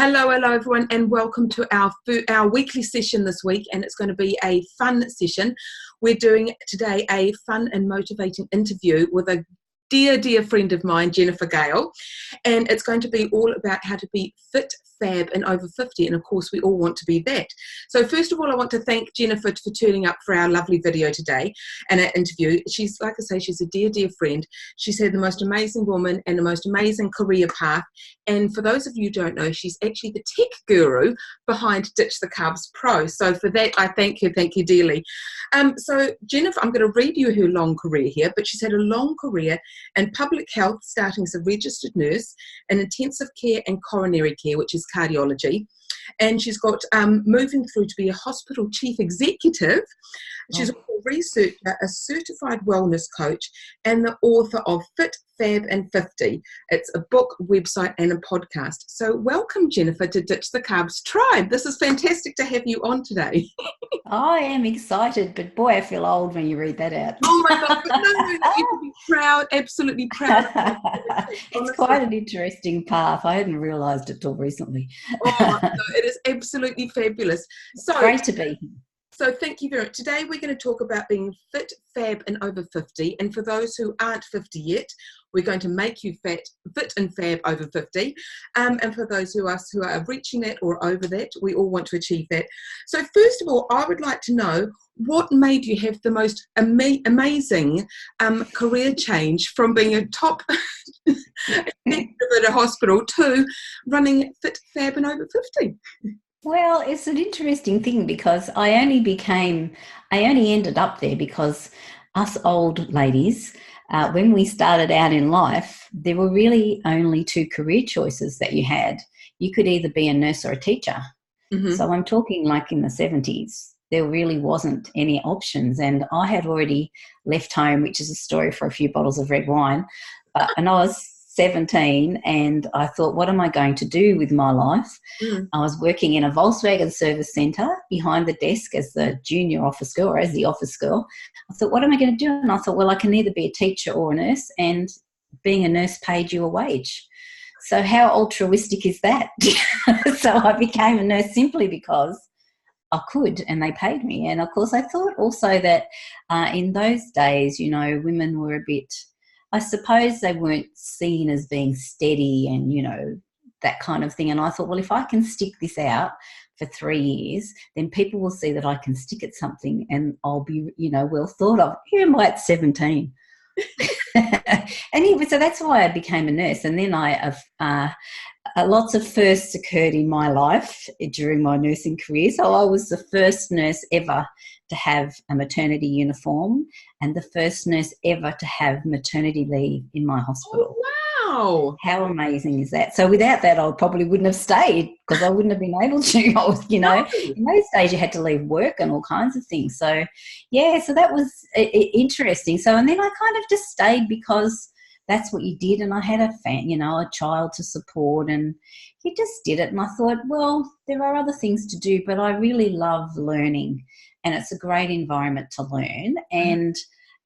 Hello everyone, and welcome to our weekly session this week, and it's going to be a fun session. We're doing today a fun and motivating interview with a dear friend of mine, Jennifer Gale, and it's going to be all about how to be fit, fab, and over 50, and of course we all want to be that. So first of all, I want to thank Jennifer for turning up for our lovely video today and our interview. She's, like I say, she's a dear friend. She's had the most amazing woman and the most amazing career path, and for those of you who don't know, she's actually the tech guru behind Ditch the Carbs Pro. So for that, I thank you dearly. So Jennifer, I'm going to read you her long career here, but she's had a long career in public health, starting as a registered nurse in intensive care and coronary care, which is cardiology. And she's got moving through to be a hospital chief executive. She's a researcher, a certified wellness coach, and the author of Fit, Fab, and 50. It's a book, website, and a podcast. So welcome, Jennifer, to Ditch the Carbs Tribe. This is fantastic to have you on today. I am excited, but boy, I feel old when you read that out. Oh my God, but no, you can be proud, absolutely proud. It's quite an interesting path. I hadn't realised it till recently. Oh, no, it is absolutely fabulous. So great to be here. So thank you very much. Today we're going to talk about being fit, fab, and over 50. And for those who aren't 50 yet, we're going to make you fit and fab over 50. And for those who are reaching that or over that, we all want to achieve that. So first of all, I would like to know what made you have the most amazing career change from being a top executive at a hospital to running fit, fab, and over 50. Well, it's an interesting thing because I only ended up there because us old ladies, when we started out in life, there were really only two career choices that you had. You could either be a nurse or a teacher. Mm-hmm. So I'm talking like in the 70s. There really wasn't any options. And I had already left home, which is a story for a few bottles of red wine. And I was 17 and I thought, what am I going to do with my life? I was working in a Volkswagen service centre behind the desk as the junior office girl or as the office girl. I thought, what am I going to do? And I thought, well, I can either be a teacher or a nurse, and being a nurse paid you a wage. So how altruistic is that? So I became a nurse simply because I could and they paid me. And of course I thought also that in those days, you know, women were a bit, I suppose they weren't seen as being steady and, you know, that kind of thing. And I thought, well, if I can stick this out for 3 years, then people will see that I can stick at something and I'll be, you know, well thought of. Here am I at 17. Anyway, so that's why I became a nurse. And then lots of firsts occurred in my life during my nursing career. So I was the first nurse ever to have a maternity uniform and the first nurse ever to have maternity leave in my hospital. Oh, wow. How amazing is that? So without that, I probably wouldn't have stayed because I wouldn't have been able to. You know, in those days you had to leave work and all kinds of things. So, yeah, so that was interesting. So, and then I kind of just stayed because that's what you did, and I had a child to support, and you just did it. And I thought, well, there are other things to do, but I really love learning, and it's a great environment to learn. And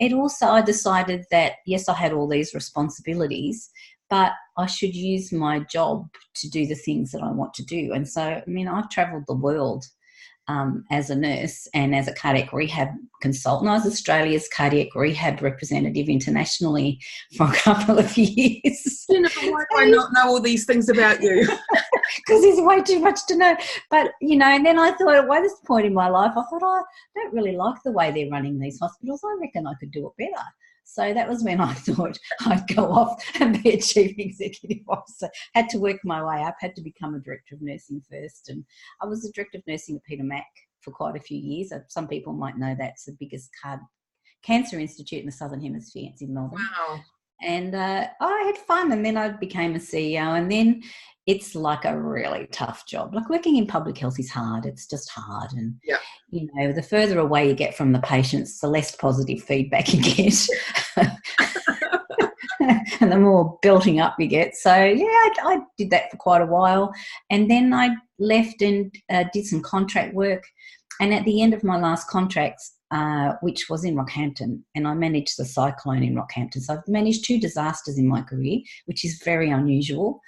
it also, I decided that, yes, I had all these responsibilities, but I should use my job to do the things that I want to do. And so, I mean, I've travelled the world as a nurse and as a cardiac rehab consultant. I was Australia's cardiac rehab representative internationally for a couple of years. Jennifer, why do I not know all these things about you? Because there's way too much to know. But, you know, and then I thought, at this point in my life, I thought, I don't really like the way they're running these hospitals. I reckon I could do it better. So that was when I thought I'd go off and be a chief executive officer. Had to work my way up, had to become a director of nursing first. And I was a director of nursing at Peter Mac for quite a few years. Some people might know that's the biggest cancer institute in the Southern Hemisphere. It's in Melbourne. Wow. And I had fun, and then I became a CEO, and then it's like a really tough job. Like working in public health is hard. It's just hard. And, you know, the further away you get from the patients, the less positive feedback you get and the more belting up you get. So, yeah, I did that for quite a while. And then I left and did some contract work. And at the end of my last contract, which was in Rockhampton, and I managed the cyclone in Rockhampton. So I've managed 2 disasters in my career, which is very unusual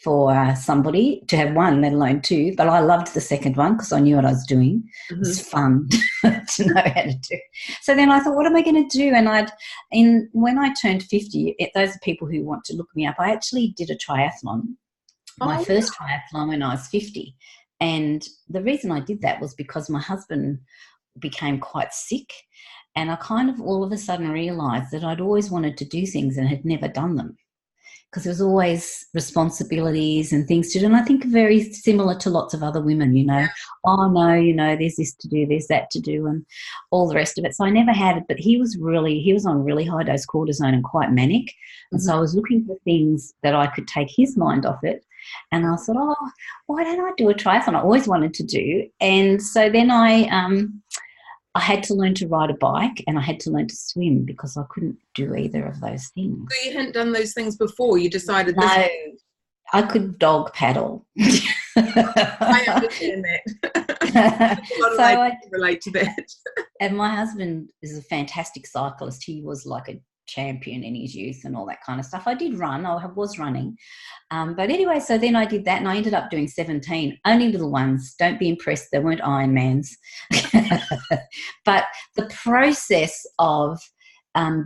for somebody to have one, let alone two. But I loved the second one because I knew what I was doing. It was fun to know how to do. So then I thought, what am I going to do? And when I turned 50, those are people who want to look me up. I actually did a triathlon, my first triathlon when I was 50. And the reason I did that was because my husband became quite sick, and I kind of all of a sudden realised that I'd always wanted to do things and had never done them, because there was always responsibilities and things to do. And I think very similar to lots of other women, oh no, there's this to do, there's that to do, and all the rest of it. So I never had it, but he was on really high dose cortisone and quite manic. And so I was looking for things that I could take his mind off it. And I thought, oh, why don't I do a triathlon? I always wanted to do. And so then I had to learn to ride a bike and I had to learn to swim because I couldn't do either of those things. So you hadn't done those things before? You decided No, I could dog paddle. I understand that. A lot of ladies can relate to that. And my husband is a fantastic cyclist. He was like a champion in his youth and all that kind of stuff. I did run. I was running. But anyway, so then I did that and I ended up doing 17, only little ones. Don't be impressed. They weren't Ironmans. But the process of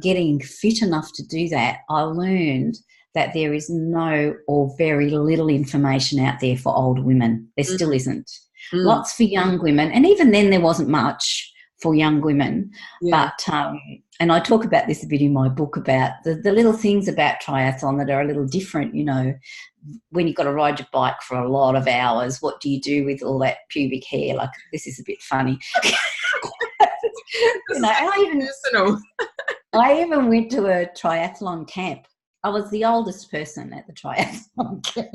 getting fit enough to do that, I learned that there is no or very little information out there for older women. There still isn't. Lots for young women. And even then there wasn't much for young women. Yeah. But and I talk about this a bit in my book about the little things about triathlon that are a little different, when you've got to ride your bike for a lot of hours, what do you do with all that pubic hair? Like, this is a bit funny. And I even went to a triathlon camp. I was the oldest person at the triathlon camp.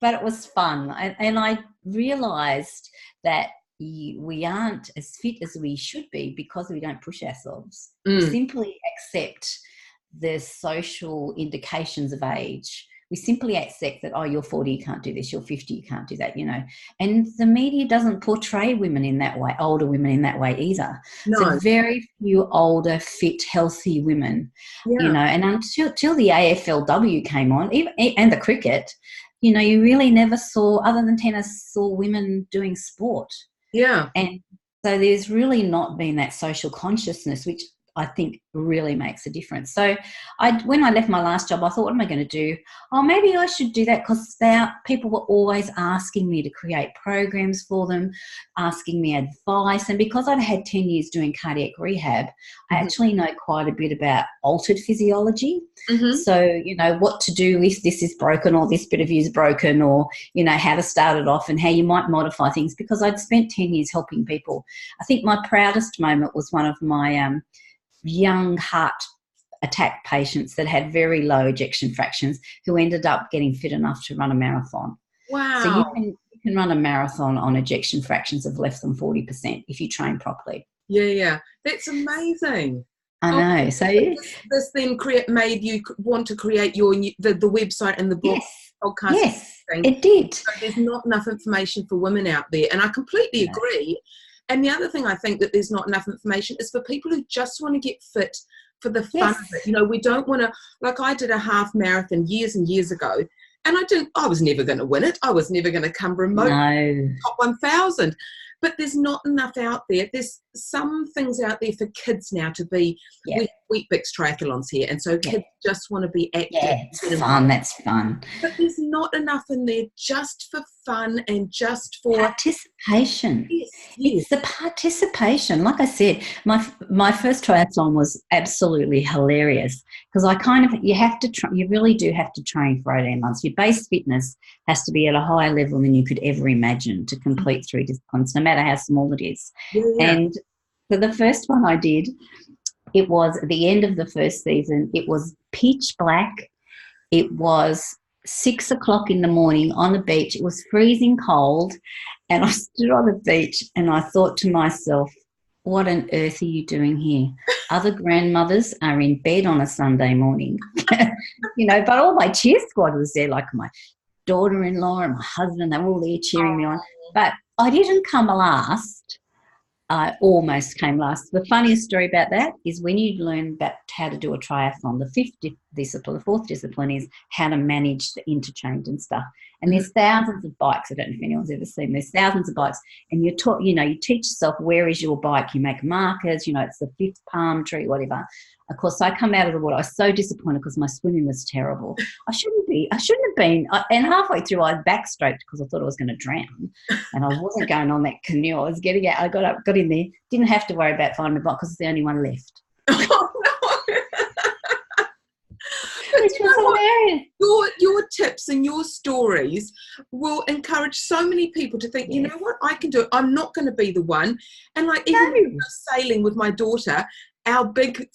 But it was fun. And I realised that we aren't as fit as we should be because we don't push ourselves. We simply accept the social indications of age. We simply accept that, oh, you're 40, you can't do this, you're 50, you can't do that, And the media doesn't portray women in that way, older women in that way either. No. So very few older, fit, healthy women, and until the AFLW came on, and the cricket, you really never saw, other than tennis, saw women doing sport. Yeah. And so there's really not been that social consciousness, which I think really makes a difference. So when I left my last job, I thought, what am I going to do? Oh, maybe I should do that, because people were always asking me to create programs for them, asking me advice. And because I'd had 10 years doing cardiac rehab, I actually know quite a bit about altered physiology. So, what to do if this is broken or this bit of you is broken, or, how to start it off and how you might modify things, because I'd spent 10 years helping people. I think my proudest moment was one of my young heart attack patients that had very low ejection fractions who ended up getting fit enough to run a marathon. Wow. So you can run a marathon on ejection fractions of less than 40% if you train properly. Yeah. That's amazing. I know. So this then made you want to create the website and the book podcast. Yes, it did. So there's not enough information for women out there, and I completely agree. And the other thing I think that there's not enough information is for people who just want to get fit for the fun of it. We don't want to, like I did a half marathon years and years ago, and I was never going to win it. I was never going to come remote top 1,000. But there's not enough out there. There's some things out there for kids now to be. Wheat Bix triathlons here, and so kids just want to be active. Yeah, it's fun. That's fun. But there's not enough in there just for fun and just for participation. Yes. It's the participation. Like I said, my first triathlon was absolutely hilarious, because you really do have to train for 18 months. Your base fitness has to be at a higher level than you could ever imagine to complete 3 disciplines, no matter how small it is. And for the first one I did, it was at the end of the first season. It was pitch black. It was 6 o'clock in the morning on the beach. It was freezing cold, and I stood on the beach and I thought to myself, what on earth are you doing here? Other grandmothers are in bed on a Sunday morning, but all my cheer squad was there, like my daughter-in-law and my husband. They were all there cheering me on. But I didn't come last. I almost came last. The funniest story about that is when you learn about how to do a triathlon, the the fourth discipline is how to manage the interchange and stuff. And there's thousands of bikes. I don't know if anyone's ever seen. There's thousands of bikes, and you're taught. You teach yourself where is your bike. You make markers. It's the fifth palm tree, whatever. Of course, I come out of the water. I was so disappointed because my swimming was terrible. I shouldn't have been. And halfway through, I backstroked because I thought I was going to drown, and I wasn't going on that canoe. I was getting out. I got up, got in there. Didn't have to worry about finding my bike because it's the only one left. Oh, no. Which was hilarious. Your tips and your stories will encourage so many people to think, you know what, I can do it. I'm not going to be the one. And like even when I was sailing with my daughter, our big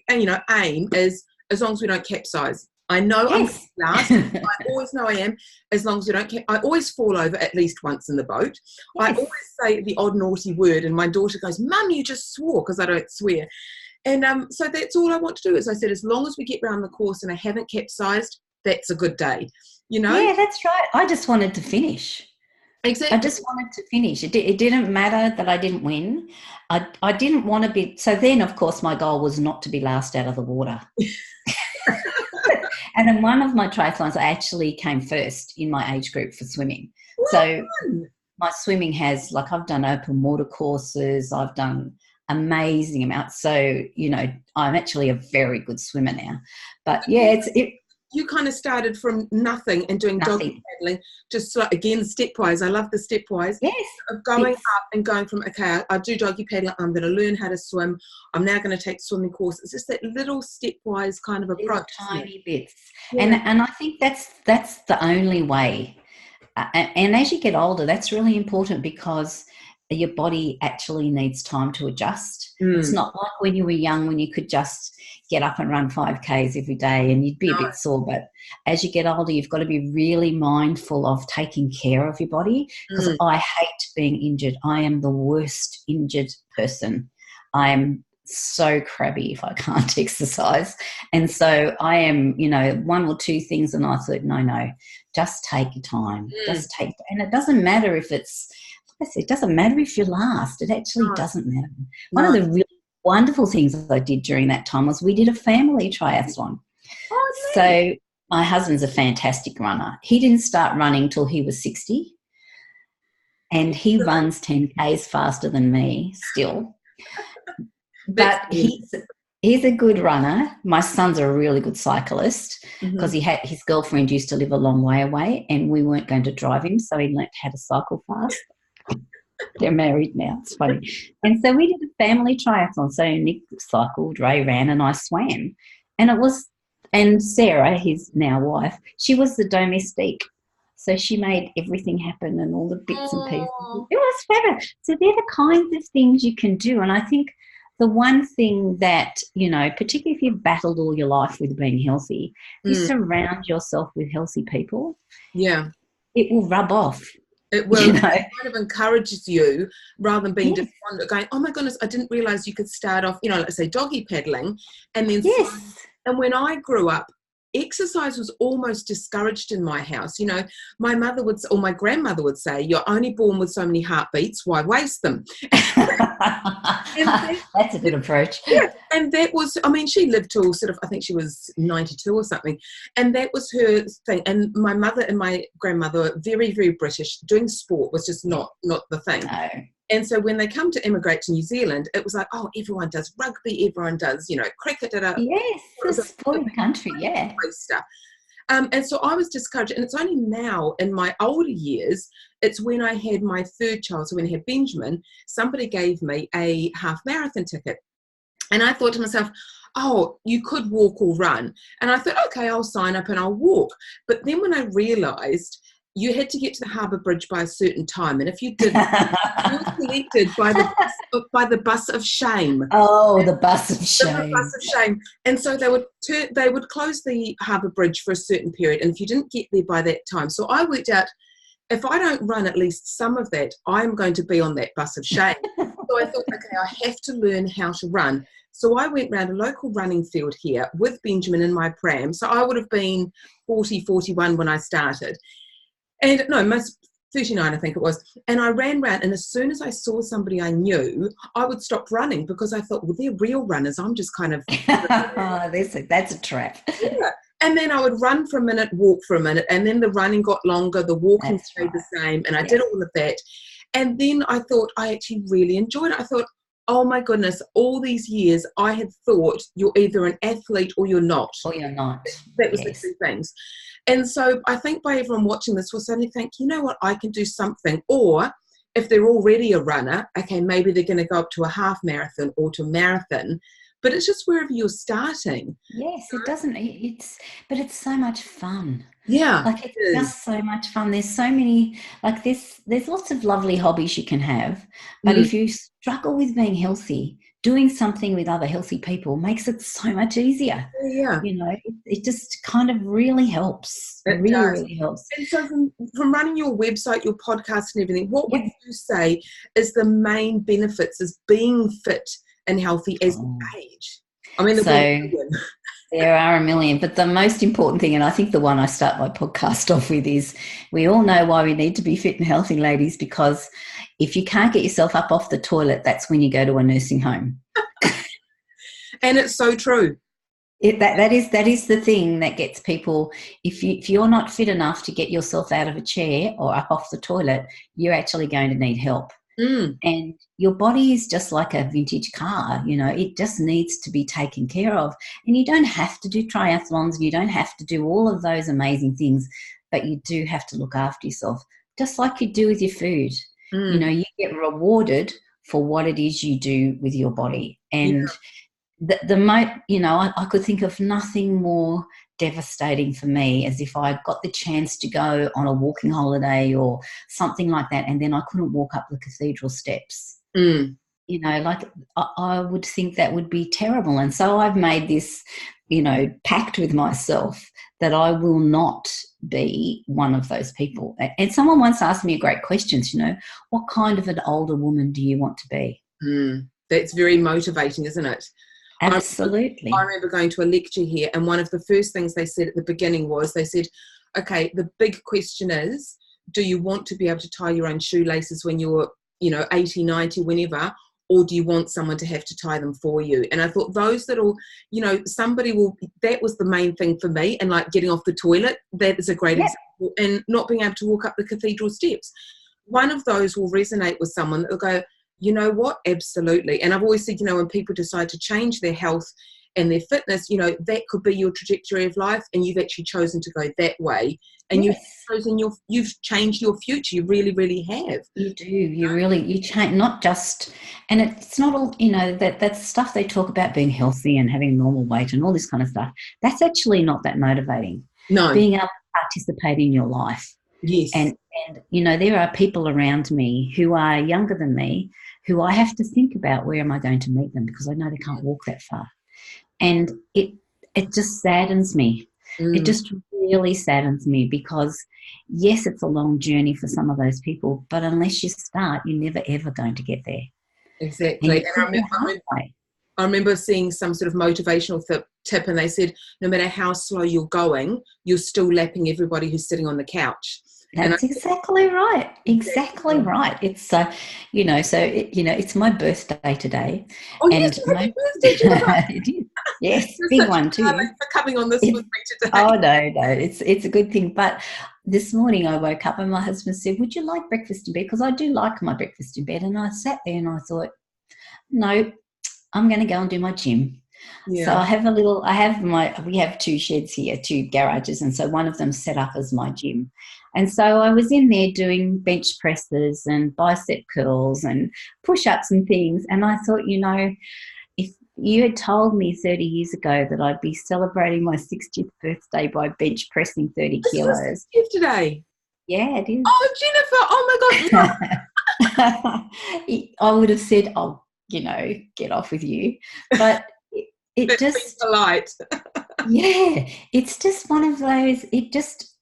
aim is as long as we don't capsize. I know I'm last. I always know I am. As long as we don't I always fall over at least once in the boat. I always say the odd naughty word, and my daughter goes, "Mum, you just swore," because I don't swear. And so that's all I want to do. Is I said, as long as we get round the course and I haven't capsized, that's a good day. Yeah, that's right. I just wanted to finish. Exactly. I just wanted to finish. It didn't matter that I didn't win. I didn't want to be. So then, of course, my goal was not to be last out of the water. And in one of my triathlons, I actually came first in my age group for swimming. So my swimming has, like, I've done open water courses. I've done amazing amounts. So, I'm actually a very good swimmer now. But, yeah, you kind of started from nothing and doing doggy paddling, just again stepwise. I love the stepwise. Yes. Of going up and going from, okay, I do doggy paddling, I'm going to learn how to swim, I'm now going to take swimming course. It's just that little stepwise kind of approach. Tiny bits. Yeah. And I think that's the only way. And as you get older, that's really important because your body actually needs time to adjust. It's not like when you were young, when you could just get up and run 5Ks every day and you'd be a bit sore. But as you get older, you've got to be really mindful of taking care of your body, because I hate being injured. I am the worst injured person. I am so crabby if I can't exercise. And so I am, one or two things, and I thought, no, just take your time. And it doesn't matter if it doesn't matter if you're last. It actually doesn't matter. One of the really wonderful things I did during that time was we did a family triathlon. So my husband's a fantastic runner. He didn't start running till he was 60, and he runs 10Ks faster than me still. But he's a good runner. My son's a really good cyclist because his girlfriend used to live a long way away, and we weren't going to drive him, so he learnt how to cycle fast. They're married now. It's funny. And so we did a family triathlon. So Nick cycled, Ray ran, and I swam. And Sarah, his now wife, she was the domestique. So she made everything happen and all the bits and pieces. It was fabulous. So they're the kinds of things you can do. And I think the one thing that, particularly if you've battled all your life with being healthy, if you surround yourself with healthy people, it will rub off. It will. It kind of encourages you rather than being despondent, going, oh my goodness, I didn't realise you could start off, let's say doggy paddling, and then and when I grew up, exercise was almost discouraged in my house. My mother or my grandmother would say, you're only born with so many heartbeats, why waste them? That's a good approach. Yeah, and that was, she lived till I think she was 92 or something, and that was her thing. And my mother and my grandmother were very, very British. Doing sport was just not the thing. No. And so when they come to immigrate to New Zealand, it was like, oh, everyone does rugby, everyone does, cricket. Yes, it's a sporting country, stuff. And so I was discouraged, and it's only now in my older years, it's when I had my third child, so when I had Benjamin, somebody gave me a half marathon ticket. And I thought to myself, oh, you could walk or run. And I thought, okay, I'll sign up and I'll walk. But then when I realised you had to get to the Harbour Bridge by a certain time, and if you didn't, you were collected by the bus of shame. Oh, the bus of shame. The bus of shame. And so they would close the Harbour Bridge for a certain period, and if you didn't get there by that time, so I worked out, if I don't run at least some of that, I'm going to be on that bus of shame. So I thought, okay, I have to learn how to run. So I went round a local running field here with Benjamin in my pram. So I would have been 40, 41 when I started. And no, most 39, I think it was. And I ran around, and as soon as I saw somebody I knew, I would stop running because I thought, well, they're real runners. I'm just kind of... That's a trap. Yeah. And then I would run for a minute, walk for a minute, and then the running got longer, the walking stayed the same, and I did all of that. And then I thought I actually really enjoyed it. I thought, oh my goodness, all these years I had thought you're either an athlete or you're not. Or you're not. That was the two things. And so I think by everyone watching this will suddenly think, you know what, I can do something. Or if they're already a runner, okay, maybe they're going to go up to a half marathon or to a marathon. But it's just wherever you're starting. Yes, it doesn't. But it's so much fun. Yeah. Like it's just so much fun. There's so many, like there's lots of lovely hobbies you can have. But if you struggle with being healthy, doing something with other healthy people makes it so much easier. Yeah. You know, it just kind of really helps. It really helps. And so from running your website, your podcast and everything, what would you say is the main benefits is being fit and healthy as you age? I mean, there are a million, but the most important thing, and I think the one I start my podcast off with, is we all know why we need to be fit and healthy, ladies, because if you can't get yourself up off the toilet, that's when you go to a nursing home. And it's so true. That is the thing that gets people. If you're not fit enough to get yourself out of a chair or up off the toilet, you're actually going to need help. And your body is just like a vintage car, you know, it just needs to be taken care of. And you don't have to do triathlons, you don't have to do all of those amazing things, but you do have to look after yourself, just like you do with your food. You know, you get rewarded for what it is you do with your body. And I could think of nothing more devastating for me as if I got the chance to go on a walking holiday or something like that, and then I couldn't walk up the cathedral steps. You know, like I would think that would be terrible. And so I've made this, you know, pact with myself that I will not be one of those people. And someone once asked me a great question, you know, what kind of an older woman do you want to be? That's very motivating, isn't it? Absolutely. I remember going to a lecture here, and one of the first things they said at the beginning was, they said, okay, the big question is, do you want to be able to tie your own shoelaces when you're, 80, 90, whenever, or do you want someone to have to tie them for you? And I thought those little, somebody will, that was the main thing for me. And like getting off the toilet, that is a great example. And not being able to walk up the cathedral steps. One of those will resonate with someone that will go, you know what? Absolutely. And I've always said, when people decide to change their health and their fitness, that could be your trajectory of life, and you've actually chosen to go that way. And you've changed your future. You really, really have. You do. You change, not just, and it's not all, that's stuff they talk about, being healthy and having normal weight and all this kind of stuff. That's actually not that motivating. No. Being able to participate in your life. Yes. And there are people around me who are younger than me who I have to think about, where am I going to meet them, because I know they can't walk that far. And it just saddens me. It just really saddens me, because yes, it's a long journey for some of those people, but unless you start, you're never ever going to get there. Exactly. And I remember seeing some sort of motivational tip, and they said no matter how slow you're going, you're still lapping everybody who's sitting on the couch. That's exactly right. Exactly right. It's it's my birthday today. Oh, and yes, happy birthday, Jennifer. It is. Yes, big one too. Thanks for coming on this with me today. Oh no, it's a good thing. But this morning I woke up and my husband said, "Would you like breakfast in bed?" Because I do like my breakfast in bed. And I sat there and I thought, no, I'm going to go and do my gym. Yeah. So we have two sheds here, two garages, and so one of them set up as my gym. And so I was in there doing bench presses and bicep curls and push-ups and things. And I thought, if you had told me 30 years ago that I'd be celebrating my 60th birthday by bench pressing 30 kilos. It's today. Yeah, it is. Oh, Jennifer, oh my God. I would have said, oh, get off with you. But it just polite. Yeah, it's just one of those, it just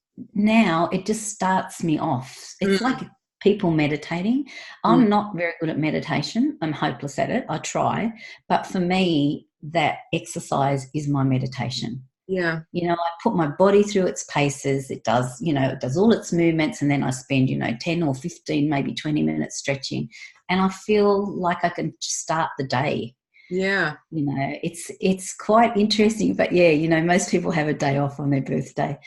starts me off. It's like people meditating. I'm not very good at meditation. I'm hopeless at it. I try. But for me, that exercise is my meditation. Yeah. You know, I put my body through its paces. It does, you know, it does all its movements, and then I spend, you know, 10 or 15, maybe 20 minutes stretching, and I feel like I can start the day. Yeah. You know, it's quite interesting. But yeah, you know, most people have a day off on their birthday.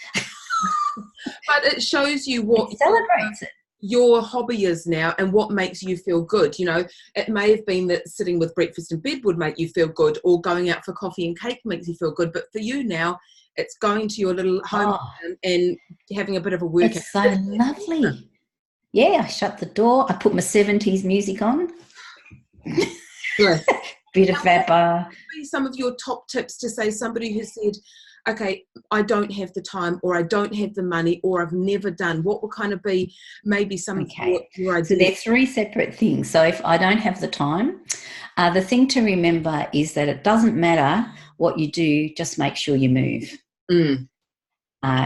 But it shows you what It celebrates it. your hobby is now and what makes you feel good. You know, it may have been that sitting with breakfast in bed would make you feel good, or going out for coffee and cake makes you feel good. But for you now, it's going to your little home and having a bit of a workout. It's so lovely. Yeah, I shut the door. I put my 70s music on. Yeah. Bit of vapor. What would be some of your top tips to say somebody who said, okay, I don't have the time, or I don't have the money, or I've never done? What would kind of be maybe some of your ideas? So they're three separate things. So if I don't have the time, the thing to remember is that it doesn't matter what you do, just make sure you move.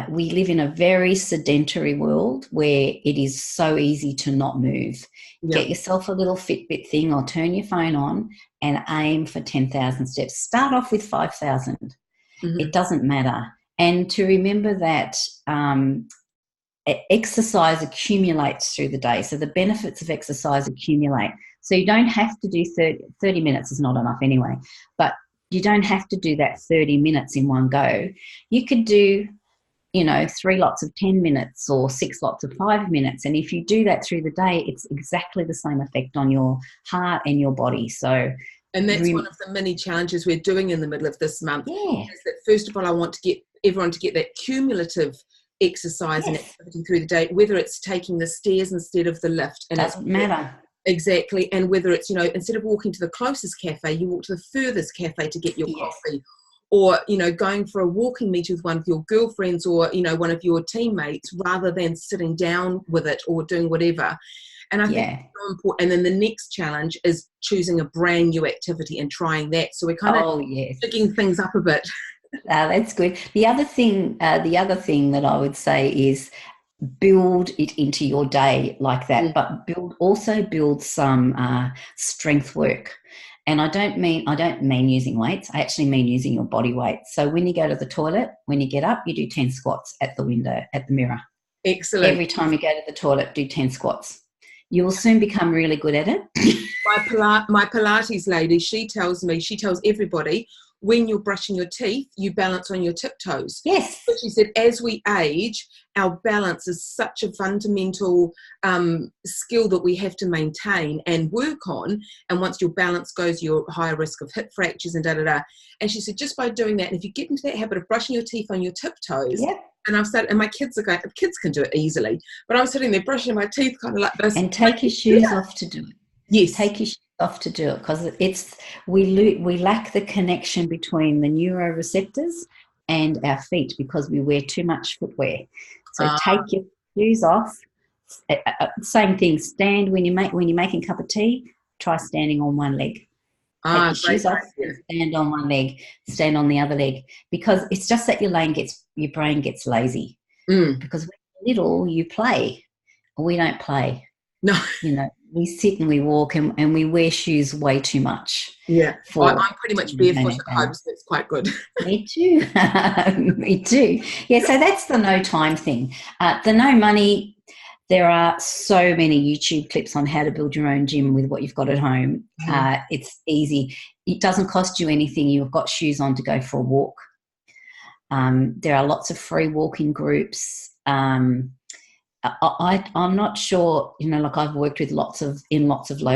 We live in a very sedentary world where it is so easy to not move. Get yourself a little Fitbit thing, or turn your phone on and aim for 10,000 steps. Start off with 5,000. It doesn't matter. And to remember that exercise accumulates through the day. So the benefits of exercise accumulate. So you don't have to do 30 minutes is not enough anyway, but you don't have to do that 30 minutes in one go. You could do, you know, 3 lots of 10 minutes or 6 lots of 5 minutes. And if you do that through the day, it's exactly the same effect on your heart and your body. So, and that's one of the mini challenges we're doing in the middle of this month. Yeah. Is that first of all, I want to get everyone to get that cumulative exercise and activity through the day, whether it's taking the stairs instead of the lift. And doesn't matter. Exactly. And whether it's, you know, instead of walking to the closest cafe, you walk to the furthest cafe to get your coffee. Or, you know, going for a walking meet with one of your girlfriends, or, you know, one of your teammates, rather than sitting down with it or doing whatever. And I think it's so important. And then the next challenge is choosing a brand new activity and trying that. So we're kind of picking things up a bit. That's good. The other thing that I would say is build it into your day like that, but build some strength work. And I don't mean using weights. I actually mean using your body weight. So when you go to the toilet, when you get up, you do 10 squats at the window, at the mirror. Excellent. Every time you go to the toilet, do 10 squats. You will soon become really good at it. My Pilates lady, she tells everybody, when you're brushing your teeth, you balance on your tiptoes. Yes. But she said, as we age, our balance is such a fundamental skill that we have to maintain and work on. And once your balance goes, you're higher risk of hip fractures and da-da-da. And she said, just by doing that, and if you get into that habit of brushing your teeth on your tiptoes, and I've started, and my kids are going, kids can do it easily, but I'm sitting there brushing my teeth kind of like this. And take your shoes off to do it. Yes. Take your shoes off to do it, because we lack the connection between the neuroreceptors and our feet because we wear too much footwear. So take your shoes off. Same thing. Stand when you're making a cup of tea. Try standing on one leg. Take your shoes off. Stand on one leg. Stand on the other leg, because it's just that your brain gets lazy. Because when you're little, you play. We don't play. No. You know, we sit and we walk and we wear shoes way too much. Yeah. I'm pretty much barefoot at home, so it's quite good. Me too. Me too. Yeah, so that's the no time thing. The no money, there are so many YouTube clips on how to build your own gym with what you've got at home. It's easy. It doesn't cost you anything. You've got shoes on to go for a walk. There are lots of free walking groups. I'm not sure, you know, like I've worked with lots of low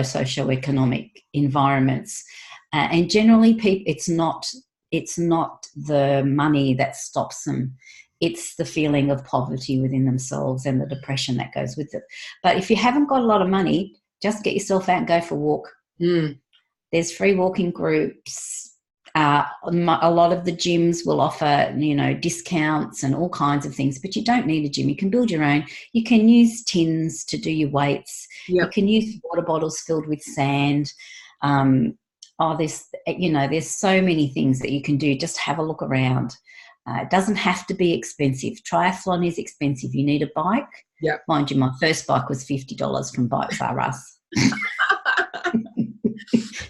socioeconomic environments, and generally it's not the money that stops them. It's the feeling of poverty within themselves and the depression that goes with it. But if you haven't got a lot of money, just get yourself out and go for a walk. There's free walking groups. A lot of the gyms will offer, you know, discounts and all kinds of things, but you don't need a gym. You can build your own. You can use tins to do your weights. You can use water bottles filled with sand. There's so many things that you can do. Just have a look around. It doesn't have to be expensive. Triathlon is expensive. You need a bike. Mind you, my first bike was $50 from Bikes R Us.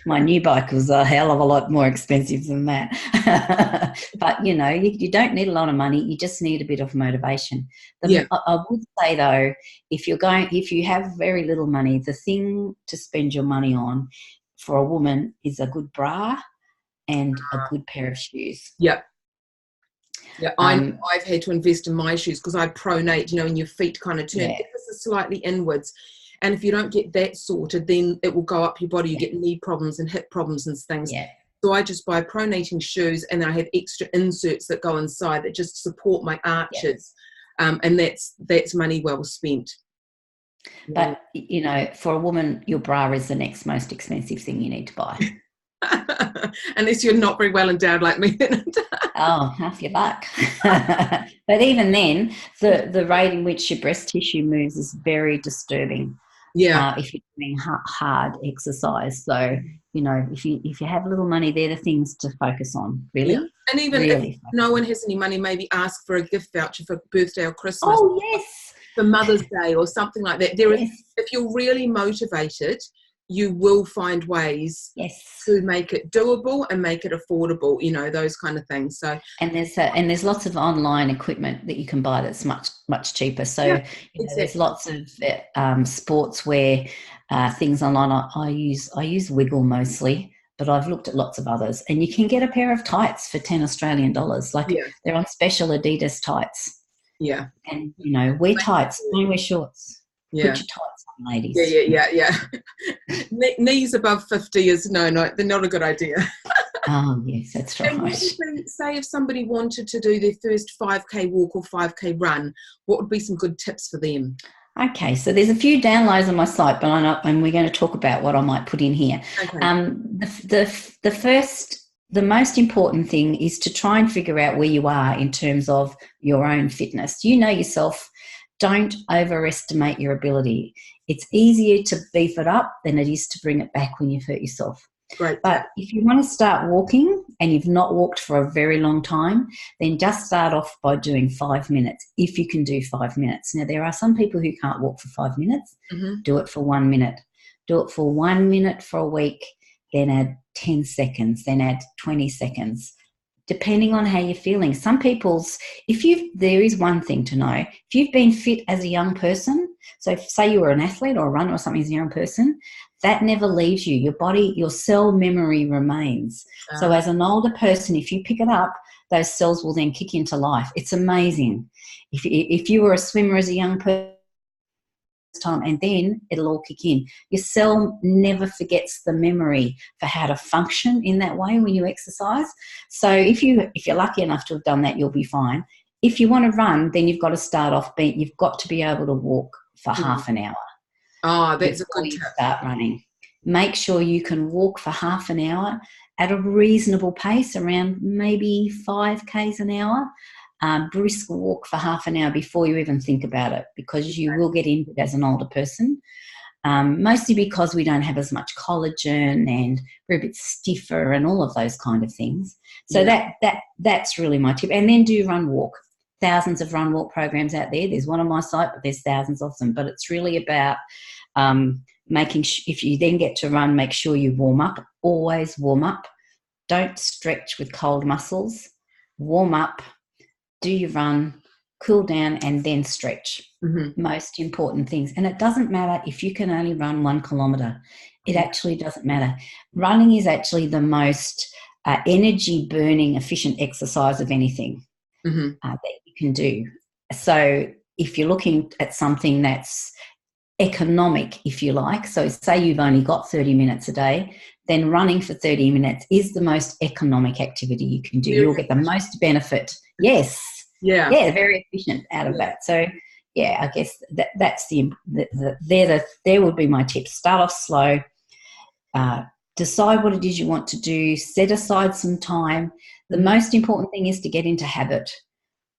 My new bike was a hell of a lot more expensive than that. But, you know, you don't need a lot of money. You just need a bit of motivation. I would say, though, if you have very little money, the thing to spend your money on for a woman is a good bra and a good pair of shoes. Yep. Yeah, I've had to invest in my shoes because I pronate, you know, and your feet kind of turn ever so slightly inwards. And if you don't get that sorted, then it will go up your body. You get knee problems and hip problems and things. Yeah. So I just buy pronating shoes, and then I have extra inserts that go inside that just support my arches. And that's money well spent. But, you know, for a woman, your bra is the next most expensive thing you need to buy. Unless you're not very well endowed like me. Oh, half your luck. But even then, the rate in which your breast tissue moves is very disturbing. Yeah. If you're doing hard exercise. So, you know, if you have little money, they're the things to focus on, really. Yeah. And even if no one has any money, maybe ask for a gift voucher for birthday or Christmas. Oh, yes. For Mother's Day or something like that. If you're really motivated, you will find ways to make it doable and make it affordable, you know, those kind of things. So and there's lots of online equipment that you can buy that's much cheaper. So you know, there's lots of sportswear things online. I use Wiggle mostly, but I've looked at lots of others, and you can get a pair of tights for $10 Australian. Like they're on special Adidas tights. Yeah. And you know, wear tights, don't wear shorts. Yeah. Put your tights on, ladies. Yeah. Knees above 50 is they're not a good idea. Oh, yes, that's right. And what would be, say if somebody wanted to do their first 5K walk or 5K run, what would be some good tips for them? Okay, so there's a few downloads on my site, but and we're going to talk about what I might put in here. Okay. The most important thing is to try and figure out where you are in terms of your own fitness. You know yourself. Don't overestimate your ability. It's easier to beef it up than it is to bring it back when you've hurt yourself. Great. But if you want to start walking and you've not walked for a very long time, then just start off by doing 5 minutes, if you can do 5 minutes. Now, there are some people who can't walk for 5 minutes. Mm-hmm. Do it for 1 minute. Do it for 1 minute for a week, then add 10 seconds, then add 20 seconds. Depending on how you're feeling. Some people's, there is one thing to know. If you've been fit as a young person, so if, say you were an athlete or a runner or something as a young person, that never leaves you. Your body, your cell memory remains. So as an older person, if you pick it up, those cells will then kick into life. It's amazing. If you were a swimmer as a young person, time, and then it'll all kick in. Your cell never forgets the memory for how to function in that way when you exercise. So if you're lucky enough to have done that, you'll be fine. If you want to run, then you've got to start off you've got to be able to walk for half an hour. Oh, that's a good tip. Start running. Make sure you can walk for half an hour at a reasonable pace, around maybe 5 k's an hour. Brisk walk for half an hour before you even think about it, because you will get injured as an older person, mostly because we don't have as much collagen and we're a bit stiffer and all of those kind of things. So that's really my tip. And then do run walk. Thousands of run walk programs out there. There's one on my site, but there's thousands of them. But it's really about making if you then get to run, make sure you warm up. Always warm up. Don't stretch with cold muscles. Warm up. Do your run, cool down, and then stretch. Mm-hmm. Most important things. And it doesn't matter if you can only run 1 kilometre. It actually doesn't matter. Running is actually the most energy-burning, efficient exercise of anything that you can do. So if you're looking at something that's economic, if you like, so say you've only got 30 minutes a day, then running for 30 minutes is the most economic activity you can do. You'll get the most benefit. Yes. Yeah. Yeah, very efficient out of that. So, yeah, I guess that's there would be my tips. Start off slow. Decide what it is you want to do. Set aside some time. The most important thing is to get into habit.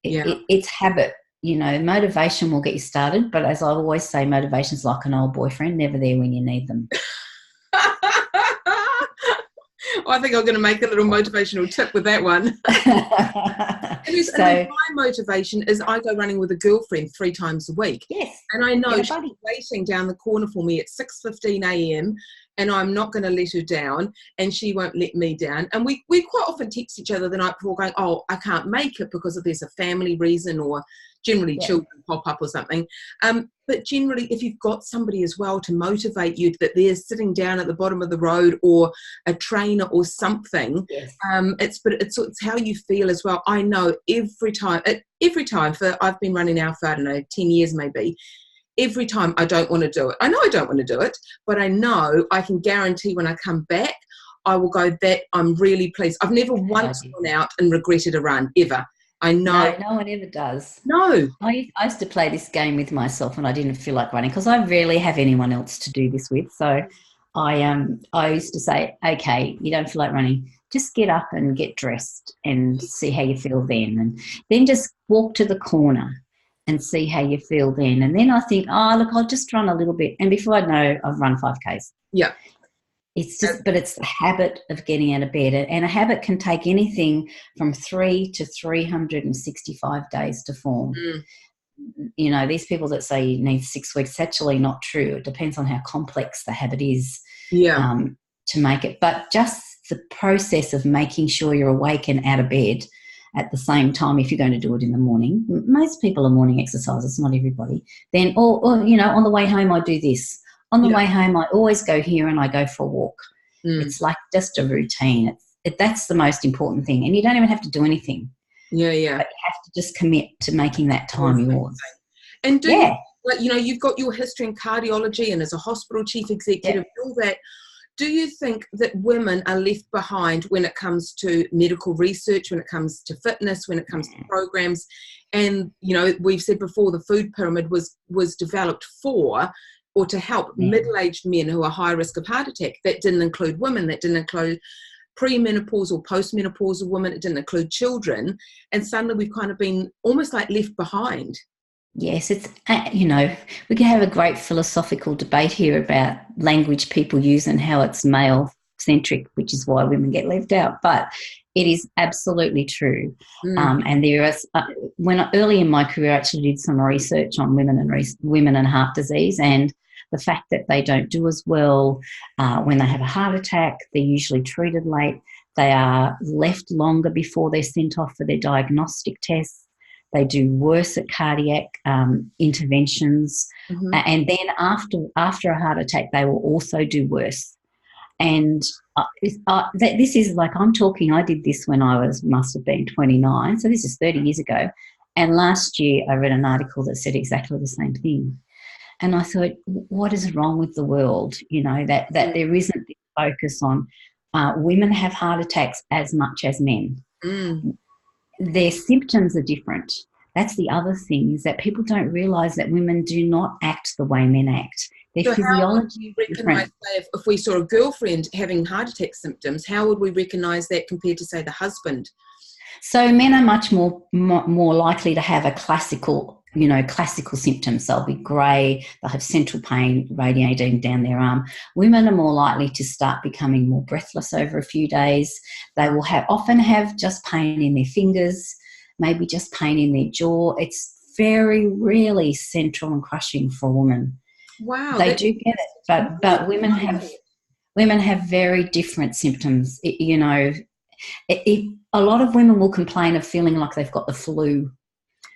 It's habit. You know, motivation will get you started, but as I always say, motivation's like an old boyfriend, never there when you need them. I think I'm going to make a little motivational tip with that one. And my motivation is I go running with a girlfriend 3 times a week. Yes. And I know she's waiting down the corner for me at 6:15 a.m. and I'm not going to let her down, and she won't let me down. And we quite often text each other the night before going, oh, I can't make it because there's a family reason, or generally children pop up or something. But generally, if you've got somebody as well to motivate you, that they're sitting down at the bottom of the road, or a trainer or something, it's how you feel as well. I know every time I've been running now for, I don't know, 10 years maybe, every time I don't want to do it. I know I don't want to do it, but I know I can guarantee when I come back, I will go, that I'm really pleased. I've never once gone out and regretted a run, ever. I know. No one ever does. No. I used to play this game with myself when I didn't feel like running, because I rarely have anyone else to do this with. So I used to say, okay, you don't feel like running, just get up and get dressed and see how you feel then. And then just walk to the corner and see how you feel then. And then I think, oh, look, I'll just run a little bit. And before I know, I've run 5Ks. Yeah. It's just, but it's the habit of getting out of bed. And a habit can take anything from 3 to 365 days to form. You know, these people that say you need 6 weeks, it's actually not true. It depends on how complex the habit is to make it. But just the process of making sure you're awake and out of bed at the same time, if you're going to do it in the morning. Most people are morning exercises, not everybody. Then, or you know, on the way home I do this. On the way home, I always go here and I go for a walk. It's like just a routine. That's the most important thing. And you don't even have to do anything. Yeah. But you have to just commit to making that time yours. And like, you know, you've got your history in cardiology and as a hospital chief executive, all that. Do you think that women are left behind when it comes to medical research, when it comes to fitness, when it comes to programs? And, you know, we've said before, the food pyramid was developed for, or to help middle-aged men who are high risk of heart attack. That didn't include women, that didn't include premenopausal, postmenopausal women, it didn't include children. And suddenly we've kind of been almost like left behind. Yes, it's, you know, we can have a great philosophical debate here about language people use and how it's male-centric, which is why women get left out. But it is absolutely true. And there is, when early in my career, I actually did some research on women and heart disease, and the fact that they don't do as well when they have a heart attack. They're usually treated late. They are left longer before they're sent off for their diagnostic tests. They do worse at cardiac interventions. And then after a heart attack, they will also do worse. And this is like, I'm talking, I did this when I must have been 29. So this is 30 years ago. And last year I read an article that said exactly the same thing. And I thought, what is wrong with the world? You know, that there isn't this focus on women have heart attacks as much as men. Their symptoms are different. That's the other thing, is that people don't realise that women do not act the way men act. Their physiology is different. If we saw a girlfriend having heart attack symptoms, how would we recognise that compared to, say, the husband? So men are much more likely to have a classical symptoms. They'll be grey, they'll have central pain radiating down their arm. Women are more likely to start becoming more breathless over a few days. They will often have just pain in their fingers, maybe just pain in their jaw. It's very rarely central and crushing for a woman. Wow. They do get it, but women have very different symptoms. A lot of women will complain of feeling like they've got the flu.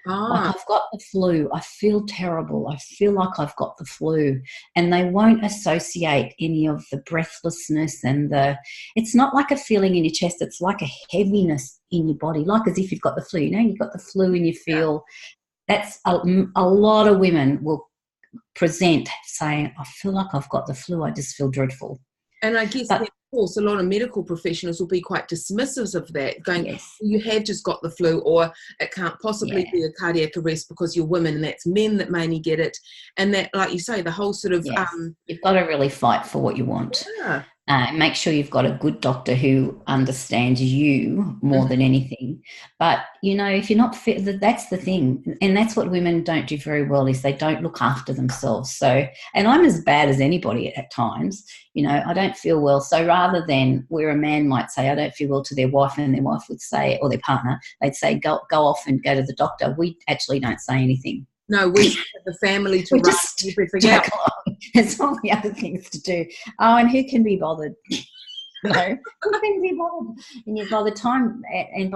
Like, I've got the flu, I feel terrible, I feel like I've got the flu. And they won't associate any of the breathlessness and it's not like a feeling in your chest, it's like a heaviness in your body, like as if you've got the flu. You know, you've got the flu and you feel, that's a lot of women will present saying, I feel like I've got the flu, I just feel dreadful. And I guess, of course, a lot of medical professionals will be quite dismissive of that, going, you have just got the flu, or it can't possibly be a cardiac arrest because you're women, and that's men that mainly get it. And that, like you say, the whole sort of... you've got to really fight for what you want. Make sure you've got a good doctor who understands you more than anything. But, you know, if you're not fit, that's the thing. And that's what women don't do very well, is they don't look after themselves. So, and I'm as bad as anybody at times. You know, I don't feel well. So rather than where a man might say, I don't feel well, to their wife, and their wife would say, or their partner, they'd say, go off and go to the doctor. We actually don't say anything. No, we have the family to just everything out. There's all the other things to do. Oh, and who can be bothered? Who can be bothered? And yet by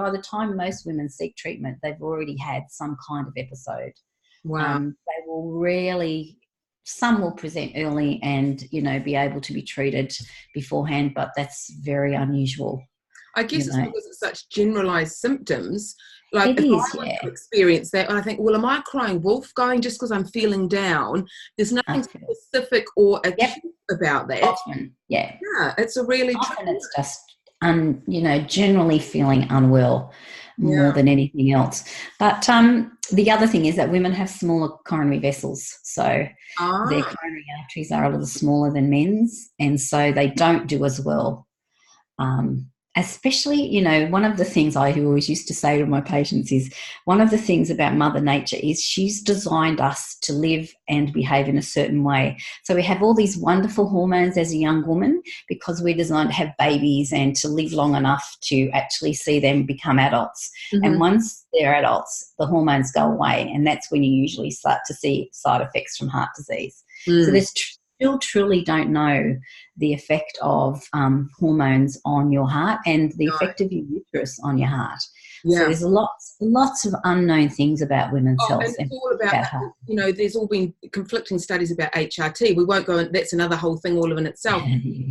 the time most women seek treatment, they've already had some kind of episode. Wow. They will really, some will present early and, be able to be treated beforehand, but that's very unusual. I guess it's because it's such generalized symptoms. Like it if is, I were to experience that, I think, well, am I crying wolf going just because I'm feeling down? There's nothing specific or acute about that. Often, yeah. Yeah, it's a really often it's just generally feeling unwell more than anything else. But the other thing is that women have smaller coronary vessels, so their coronary arteries are a little smaller than men's, and so they don't do as well. Especially, one of the things I always used to say to my patients is one of the things about Mother Nature is she's designed us to live and behave in a certain way. So we have all these wonderful hormones as a young woman because we're designed to have babies and to live long enough to actually see them become adults. Mm-hmm. And once they're adults, the hormones go away, and that's when you usually start to see side effects from heart disease. So there's still truly don't know the effect of hormones on your heart and the effect of your uterus on your heart. So there's lots of unknown things about women's health. And it's all about heart. There's all been conflicting studies about HRT. We won't go in, that's another whole thing all in itself.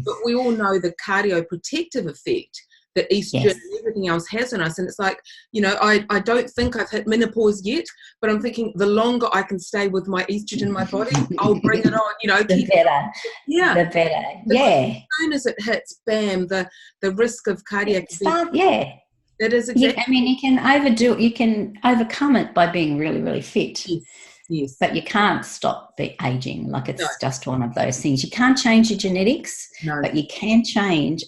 But we all know the cardioprotective effect that estrogen and everything else has on us. And it's like, I don't think I've hit menopause yet, but I'm thinking the longer I can stay with my estrogen in my body, I'll bring it on, the better. Yeah. The better. Because as soon as it hits, bam, the risk of cardiac event. That is exactly. You can overcome it by being really, really fit. Yes. But you can't stop the aging. Like it's just one of those things. You can't change your genetics, but you can change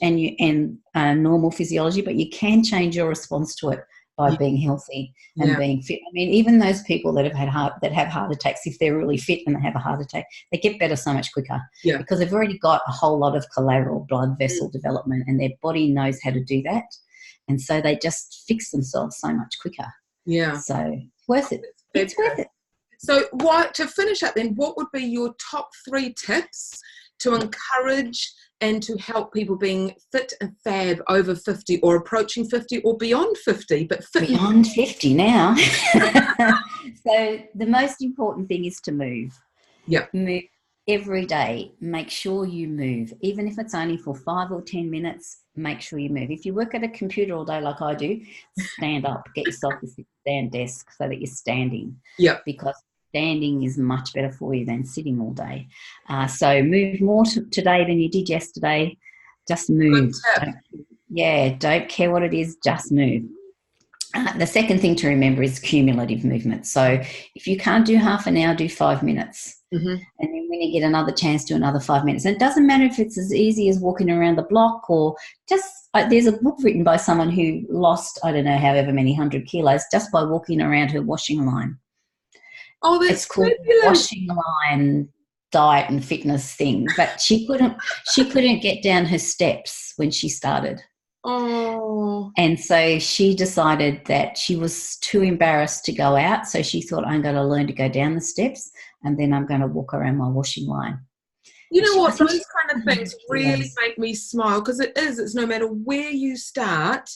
normal physiology, but you can change your response to it by being healthy and being fit. I mean, even those people that have heart attacks, if they're really fit and they have a heart attack, they get better so much quicker because they've already got a whole lot of collateral blood vessel development, and their body knows how to do that. And so they just fix themselves so much quicker. Yeah. So worth it. It's worth it. So to finish up then, what would be your top 3 tips to encourage and to help people being fit and fab over 50 or approaching 50 or beyond 50? But beyond 50 now. So the most important thing is to move. Yep. Move every day. Make sure you move. Even if it's only for 5 or 10 minutes, make sure you move. If you work at a computer all day like I do, stand up. Get yourself a sit-stand desk so that you're standing. Yep. Because standing is much better for you than sitting all day. So move more today than you did yesterday. Just move. Don't care what it is, just move. The second thing to remember is cumulative movement. So if you can't do half an hour, do 5 minutes. Mm-hmm. And then when you get another chance, do another 5 minutes. And it doesn't matter if it's as easy as walking around the block or just there's a book written by someone who lost, I don't know, however many 100 kilos just by walking around her washing line. Oh, that's it's called washing line diet and fitness thing. But she couldn't get down her steps when she started. Oh. And so she decided that she was too embarrassed to go out. So she thought, I'm going to learn to go down the steps and then I'm going to walk around my washing line. You know what? Those kind of things really make me smile because it's no matter where you start,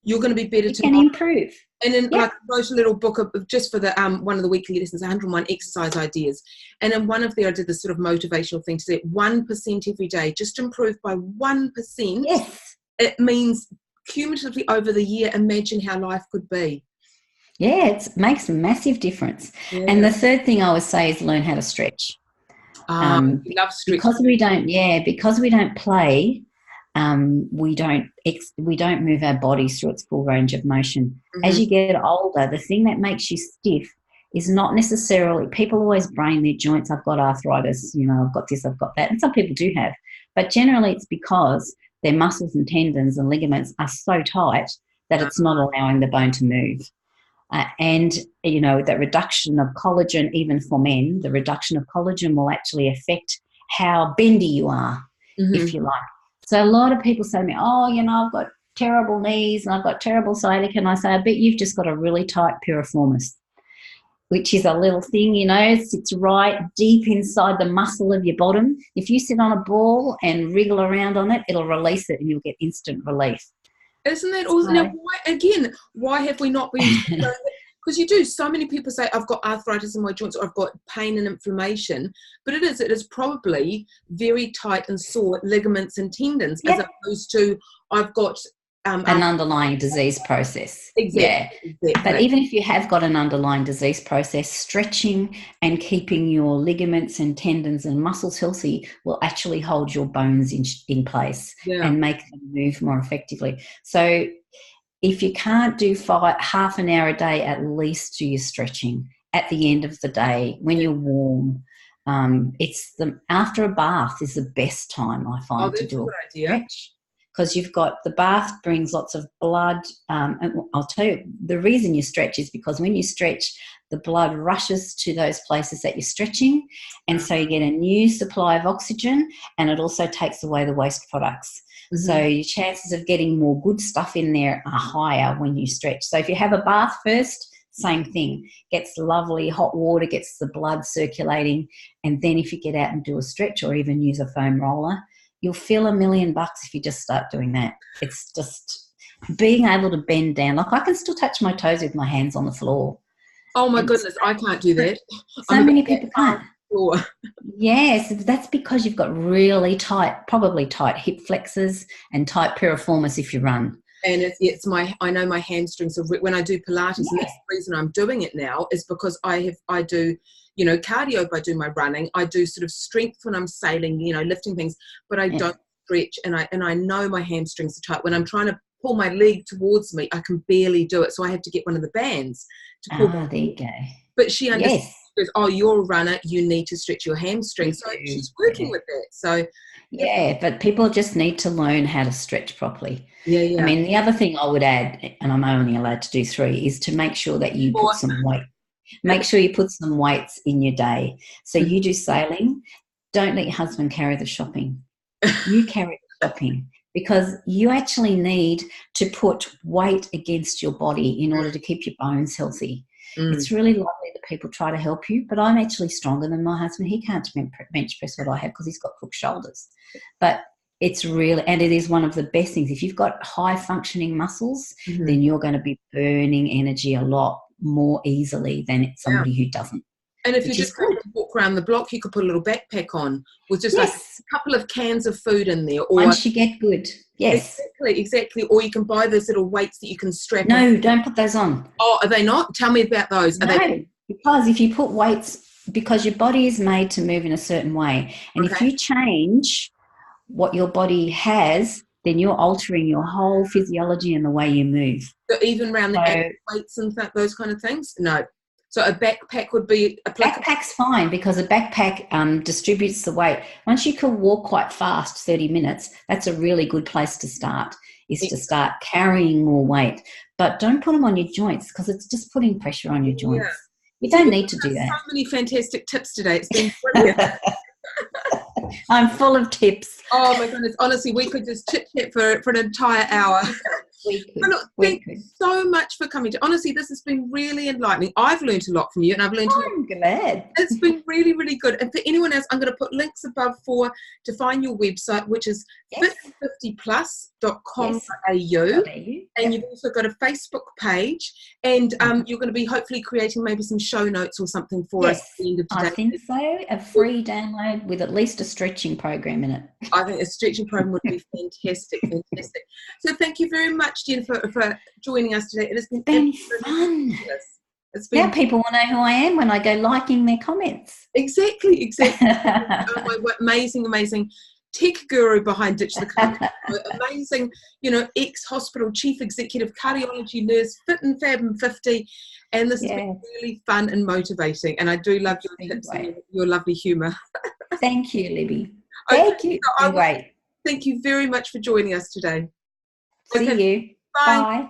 you're going to be better tomorrow. You can improve. And then I wrote a little book just for the one of the weekly lessons, 101 exercise ideas. And in one of there, I did this sort of motivational thing to say 1% every day, just improve by 1%. Yes. It means cumulatively over the year, imagine how life could be. Yeah, it makes a massive difference. Yeah. And the third thing I would say is learn how to stretch. We love stretching. Because we don't play, we don't move our bodies through its full range of motion. Mm-hmm. As you get older, the thing that makes you stiff is not necessarily, people always brain their joints. I've got arthritis, I've got this, I've got that. And some people do have. But generally it's because their muscles and tendons and ligaments are so tight that it's not allowing the bone to move. And that reduction of collagen, even for men, the reduction of collagen will actually affect how bendy you are, if you like. So a lot of people say to me, I've got terrible knees and I've got terrible sciatica. And I say, I bet you've just got a really tight piriformis. which is a little thing, you know, sits right deep inside the muscle of your bottom. If you sit on a ball and wriggle around on it, it'll release it and you'll get instant relief. Isn't that awesome? Now, why have we not been? Because you do. So many people say, I've got arthritis in my joints, or I've got pain and inflammation, but it is probably very tight and sore ligaments and tendons, as opposed to I've got an underlying disease process. Exactly. But even if you have got an underlying disease process, stretching and keeping your ligaments and tendons and muscles healthy will actually hold your bones in place and make them move more effectively. So if you can't do half an hour a day, at least do your stretching at the end of the day when you're warm. After a bath is the best time, I find, to do a stretch. Because you've got the bath brings lots of blood. And I'll tell you, the reason you stretch is because when you stretch, the blood rushes to those places that you're stretching, and so you get a new supply of oxygen, and it also takes away the waste products. Mm-hmm. So your chances of getting more good stuff in there are higher when you stretch. So if you have a bath first, same thing. Gets lovely hot water, gets the blood circulating, and then if you get out and do a stretch or even use a foam roller, you'll feel $1 million if you just start doing that. It's just being able to bend down. Like, I can still touch my toes with my hands on the floor. Oh my goodness, I can't do that. So many people can't. Yes, that's because you've got really probably tight hip flexors and tight piriformis if you run. And I know my hamstrings are, when I do Pilates, and that's the reason I'm doing it now, is because I do, you know, cardio by doing my running. I do sort of strength when I'm sailing, you know, lifting things, but I don't stretch, and I know my hamstrings are tight. When I'm trying to pull my leg towards me, I can barely do it, so I have to get one of the bands to pull. There you go. But she understands. Oh, you're a runner, you need to stretch your hamstrings. So she's working with that. So but people just need to learn how to stretch properly. I mean, the other thing I would add, and I'm only allowed to do 3, is to make sure that you put some weight. Make sure you put some weights in your day. So you do sailing, don't let your husband carry the shopping. You carry the shopping, because you actually need to put weight against your body in order to keep your bones healthy. It's really lovely that people try to help you, but I'm actually stronger than my husband. He can't bench press what I have because he's got crook shoulders. But it's really, and it is one of the best things. If you've got high functioning muscles, then you're going to be burning energy a lot more easily than somebody who doesn't. And if you just go to walk around the block, you could put a little backpack on with just like a couple of cans of food in there. Or once you get good. Yes. Exactly. Or you can buy those little weights that you can strap on. No, don't put those on. Oh, are they not? Tell me about those. Because if you put weights, because your body is made to move in a certain way. And if you change what your body has, then you're altering your whole physiology and the way you move. So even around the weights and those kind of things? No. So a backpack would be applicable? Backpack's fine, because a backpack distributes the weight. Once you can walk quite fast, 30 minutes, that's a really good place to start, to start carrying more weight. But don't put them on your joints, because it's just putting pressure on your joints. Yeah. You don't need to do that. So many fantastic tips today. It's been brilliant. I'm full of tips. Oh my goodness. Honestly, we could just chit-chat for an entire hour. But look, thank you so much for coming. Honestly, this has been really enlightening. I've learned a lot from you, and I've learned I'm glad. It's been really, really good. And for anyone else, I'm going to put links above to find your website, which is fit50plus.com.au. And you've also got a Facebook page, and you're going to be hopefully creating maybe some show notes or something for us at the end of today. I think so. A free download with at least a stretching program in it. I think a stretching program would be fantastic. So thank you very much, Jennifer, for joining us today. It has been fun. Now people will know who I am when I go liking their comments. Exactly. Oh, my amazing tech guru behind Ditch the Country. Amazing, ex-hospital chief executive, cardiology nurse, fit and fab and 50. And this has been really fun and motivating. And I do love your tips and your lovely humour. Thank you, Libby. Thank you. Great. Thank you very much for joining us today. See you. Bye.